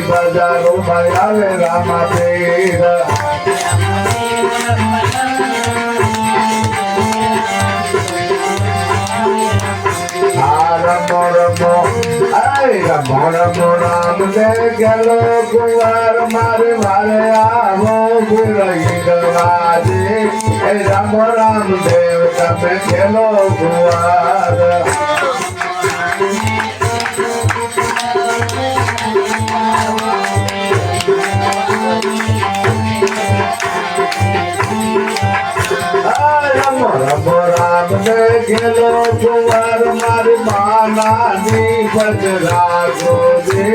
બજારો આવે રામા પીર રમો રમો રમો રમો રામ દે ગેલો કુંવર મારે મારે આવો ગુરઈ દરવાજે રમો રામ દેવ તમે ગેલો કુંવર રમો રમો રામ દે ગેલો કુંવર મારી માનાની બજરાગો દે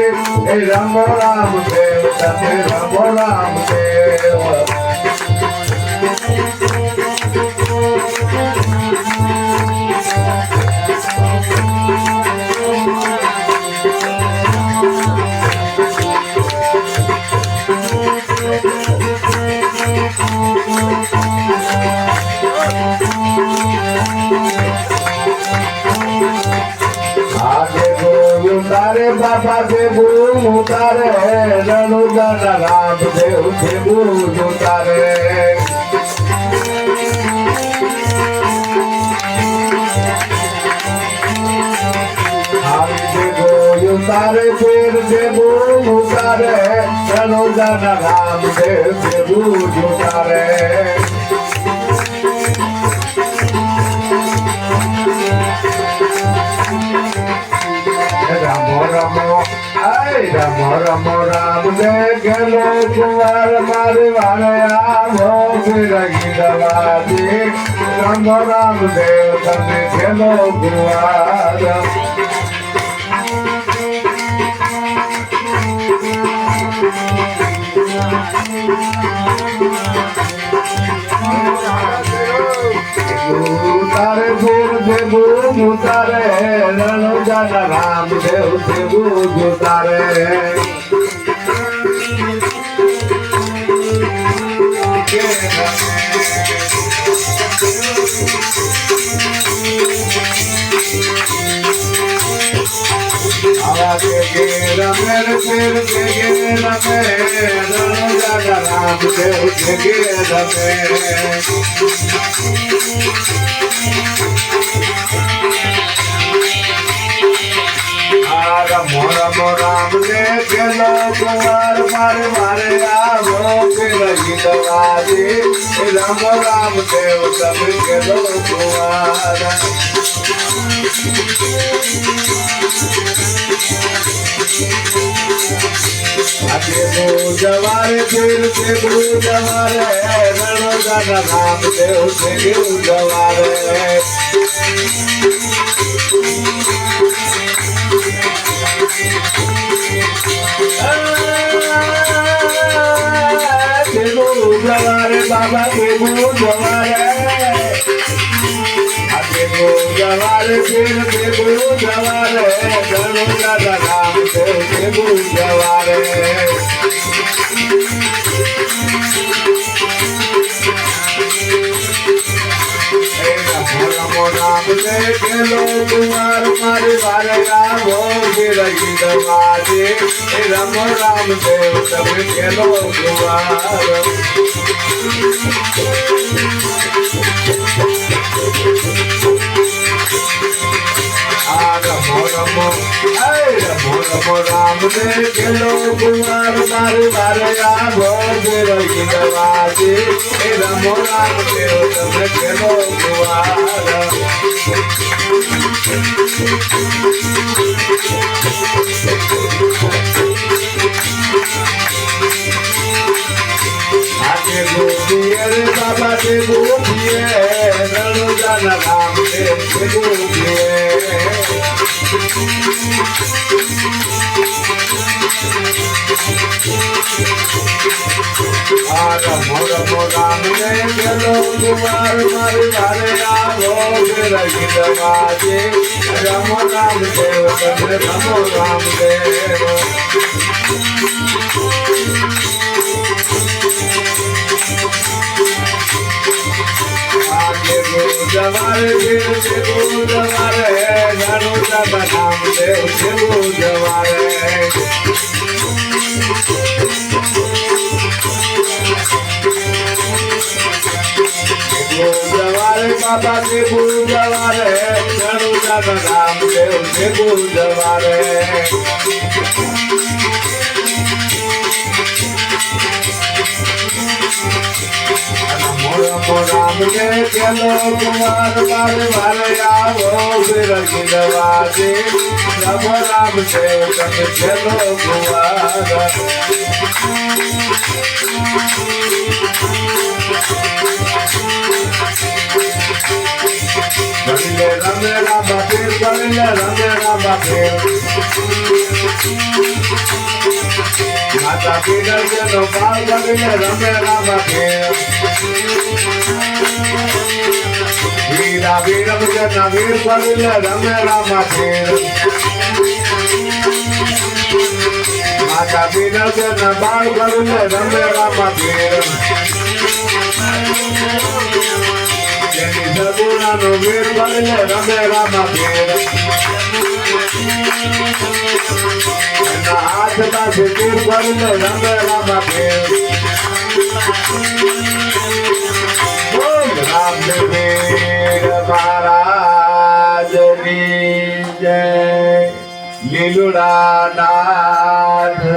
રમો રામ દેવ તમે રમો રામ દેવ तारे बाबा के गुरु तारे रणु दादा राम देव के गुरु तारे तारे फिर के गुरु तारे रणु दादा राम देव के गुरु तारे रमो रमो राम दे गलो कुंवर मारे वाले आवो गिरगी दवादी रमो राम देव तमे गलो कुंवर तारे फिर देबू मुतारे रणु दादा राम देव देबू तारे आगे रमे फिर रमे रणु दादा राम देव रमे रमो रमो राम दे गलो कुंवर मारे मारे आवो गिरगी दवादी रमो राम देव तब गलो कुंवर आगे जवारे फिर से जवारे रणो दादा राम देव से जवारे जवारे बाबा के जवारे जवारे फिर जवारे रणु दादा राम देव जवारे रमो राम दे गलो कुंवर मारे वाले आवो गिरगी दवादी रमो राम देव तमे गलो कुंवर रमो रमो राम दे गलो कुंवर मारे वाले आवो गिरगी दवादी रमो राम देव तमे गलो कुंवर आगे गोपिये रे बाबा के गोपिये रणु दादा राम देव के गोपिये रमो रमो राम दे गलो कुंवर मारे वाले आवो गिरगी दवादी रमो राम देव तमे रमो राम देव आगे जवारे जवारे रणु दादा राम देव जवारे જવારે બાબા કે જવારે ઘણું જન રામદેવ કે જવારે રામ કે ચલો કુમાર મારે મારે આવો રખી દવાજે રામ રામ દેવ તમે ચલો કુમાર રમે રામા પીર રમે રામા પીર માતા પીર નો બાળ રમે રામા પીર વીરા વીરમ જના વીર પગલે રમે રામા પીર માતા પીર જના બાળ પગલે રમે રામા પીર સગુણા નો વીર પગલે રમે રામા પીર હાથ પાસે તીર પગલે રમે રામા પીર રામદેવ મહારાજની જય લીલુડા નાથની